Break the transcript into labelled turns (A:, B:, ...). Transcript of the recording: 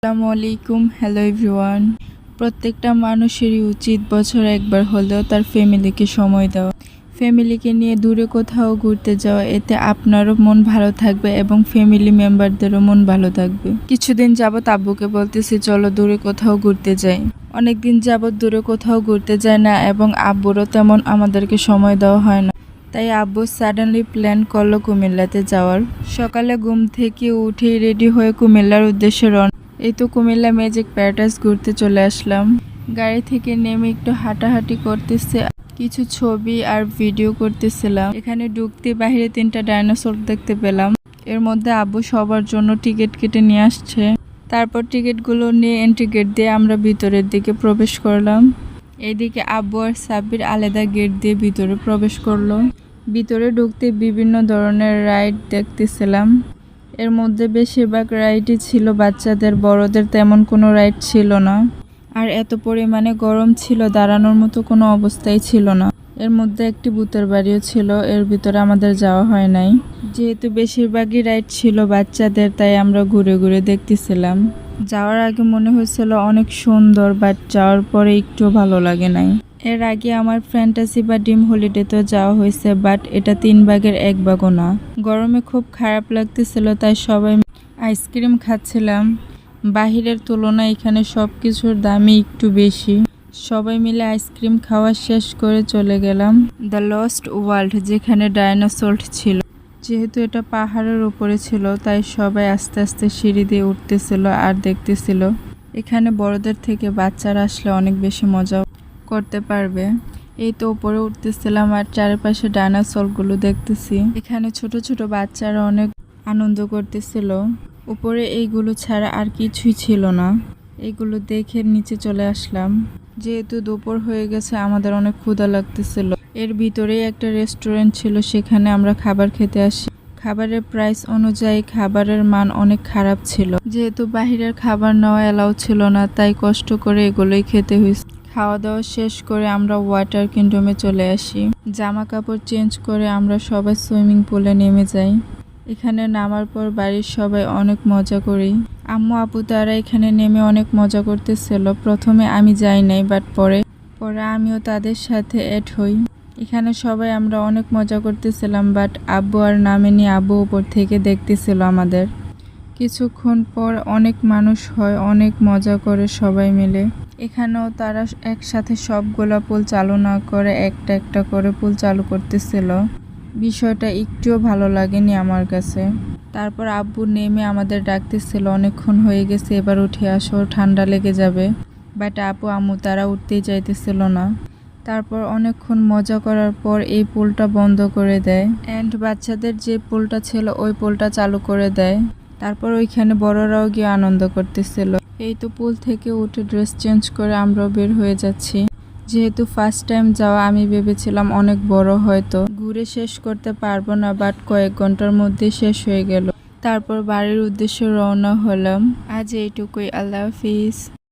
A: আসসালামু আলাইকুম। Hello everyone. প্রত্যেকটা মানুষেরই উচিত বছরে একবার হলেও তার ফ্যামিলিকে সময় দেওয়া, ফ্যামিলিকে নিয়ে দূরে কোথাও ঘুরতে যাওয়া। এতে আপনারও মন ভালো থাকবে এবং ফ্যামিলি মেম্বারদেরও মন ভালো থাকবে। কিছুদিন যাবৎ আব্বুকে বলতেছি চলো দূরে কোথাও ঘুরতে যাই। অনেকদিন যাবৎ দূরে কোথাও ঘুরতে যায় না এবং আব্বুরও তেমন আমাদেরকে সময় দেওয়া হয় না। তাই আব্বু সাডেনলি প্ল্যান করলো কুমিল্লাতে যাওয়ার। সকালে ঘুম থেকে উঠেই রেডি হয়ে কুমিল্লার উদ্দেশ্যে রওনা। এই তো কুমিল্লা ম্যাজিক প্যারাডাইস ঘুরতে চলে আসলাম। গাড়ি থেকে নেমে একটু হাঁটাহাঁটি করতেছে, কিছু ছবি আর ভিডিও করতেছিলাম। এখানে ঢুকতে বাহিরে 3টা ডাইনোসর দেখতে পেলাম। এর মধ্যে আব্বু সবার জন্য টিকিট কেটে নিয়ে আসছে। তারপর টিকিটগুলো নিয়ে এন্ট্রি গেট দিয়ে আমরা ভিতরের দিকে প্রবেশ করলাম। এইদিকে আব্বু আর সাব্বির আলাদা গেট দিয়ে ভিতরে প্রবেশ করলো। ভিতরে ঢুকতে বিভিন্ন ধরনের রাইড দেখতেছিলাম। এর মধ্যে বেশিরভাগ রাইডই ছিল বাচ্চাদের, বড়দের তেমন কোনো রাইড ছিল না। আর এত পরিমাণে গরম ছিল, দাঁড়ানোর মতো কোনো অবস্থাই ছিল না। এর মধ্যে একটি ভূতের বাড়িও ছিল, এর ভিতরে আমাদের যাওয়া হয় নাই। যেহেতু বেশিরভাগই রাইড ছিল বাচ্চাদের, তাই আমরা ঘুরে ঘুরে দেখতেছিলাম। যাওয়ার আগে মনে হয়েছিল অনেক সুন্দর, বাট যাওয়ার পরে একটু ভালো লাগে নাই। এর আগে আমার ফ্যান্টাসি বা ড্রিম হলিডেতেও যাওয়া হয়েছে, বাট এটা 3 ভাগের 1 ভাগও না। গরমে খুব খারাপ লাগতেছিল, তাই সবাই আইসক্রিম খাচ্ছিলাম। বাহিরের তুলনায় এখানে সব কিছুর দামই একটু বেশি। সবাই মিলে আইসক্রিম খাওয়া শেষ করে চলে গেলাম দ্য লস্ট ওয়ার্ল্ড, যেখানে ডাইনোসর ছিল। যেহেতু এটা পাহাড়ের উপরে ছিল, তাই সবাই আস্তে আস্তে সিঁড়ি দিয়ে উঠতেছিল আর দেখতেছিল। এখানে বড়দের থেকে বাচ্চারা আসলে অনেক বেশি মজা করতে পারবে। এই তো উপরে উঠতেছিলাম আর চারপাশে ডাইনোসরগুলো দেখতেছি। এখানে ছোট ছোট বাচ্চারা অনেক আনন্দ করতেছিল। উপরে এইগুলো ছাড়া আর কিছুই ছিল না। এইগুলো দেখে নিচে চলে আসলাম। যেহেতু দুপুর হয়ে গেছে, আমাদের অনেক ক্ষুধা লাগতেছিল। এর ভিতরেই একটা রেস্টুরেন্ট ছিল, সেখানে আমরা খাবার খেতে আসি। খাবারের প্রাইস অনুযায়ী খাবারের মান অনেক খারাপ ছিল। যেহেতু বাহিরের খাবার নেওয়া এলাও ছিল না, তাই কষ্ট করে এগুলোই খেতে হয়েছে। খাওয়া দাওয়া শেষ করে আমরা ওয়াটার কিংডমে চলে আসি। জামা কাপড় চেঞ্জ করে আমরা সবাই সুইমিং পুলে নেমে যাই। এখানে নামার পর বাড়ির সবাই অনেক মজা করি। আম্মু আপু তারা এখানে নেমে অনেক মজা করতেছিল। প্রথমে আমি যাই নাই, বাট পরে আমিও তাদের সাথে অ্যাড হই। এখানে সবাই আমরা অনেক মজা করতেছিলাম, বাট আব্বু আর নামেনি। আব্বু উপর থেকে দেখতেছিল আমাদের। কিছুক্ষণ পর অনেক মানুষ হয়, অনেক মজা করে সবাই মিলে। এখানেও তারা একসাথে সবগুলা পুল চালু না করে একটা একটা করে পুল চালু করতেছিল। বিষয়টা একটুও ভালো লাগেনি আমার কাছে। তারপর আব্বু নেমে আমাদের ডাকতেছিল, অনেকক্ষণ হয়ে গেছে, এবার উঠে আসো, ঠান্ডা লেগে যাবে। বাট আপু আম্মু তারা উঠতেই চাইতেছিল না। তারপর অনেকক্ষণ মজা করার পর এই পুলটা বন্ধ করে দেয় অ্যান্ড বাচ্চাদের যে পুলটা ছিল ওই পুলটা চালু করে দেয়। তারপর ওইখানে বড়রাও গিয়ে আনন্দ করতেছিল। এই তো পুল থেকে উঠে ড্রেস চেঞ্জ করে আমরাও বের হয়ে যাচ্ছি। যেহেতু ফার্স্ট টাইম যাওয়া, আমি ভেবেছিলাম অনেক বড়, হয়তো ঘুরে শেষ করতে পারবো না, বাট কয়েক ঘন্টার মধ্যে শেষ হয়ে গেল। তারপর বাড়ির উদ্দেশ্যে রওনা হলাম। আজ এইটুকুই। আল্লাহ হাফিজ।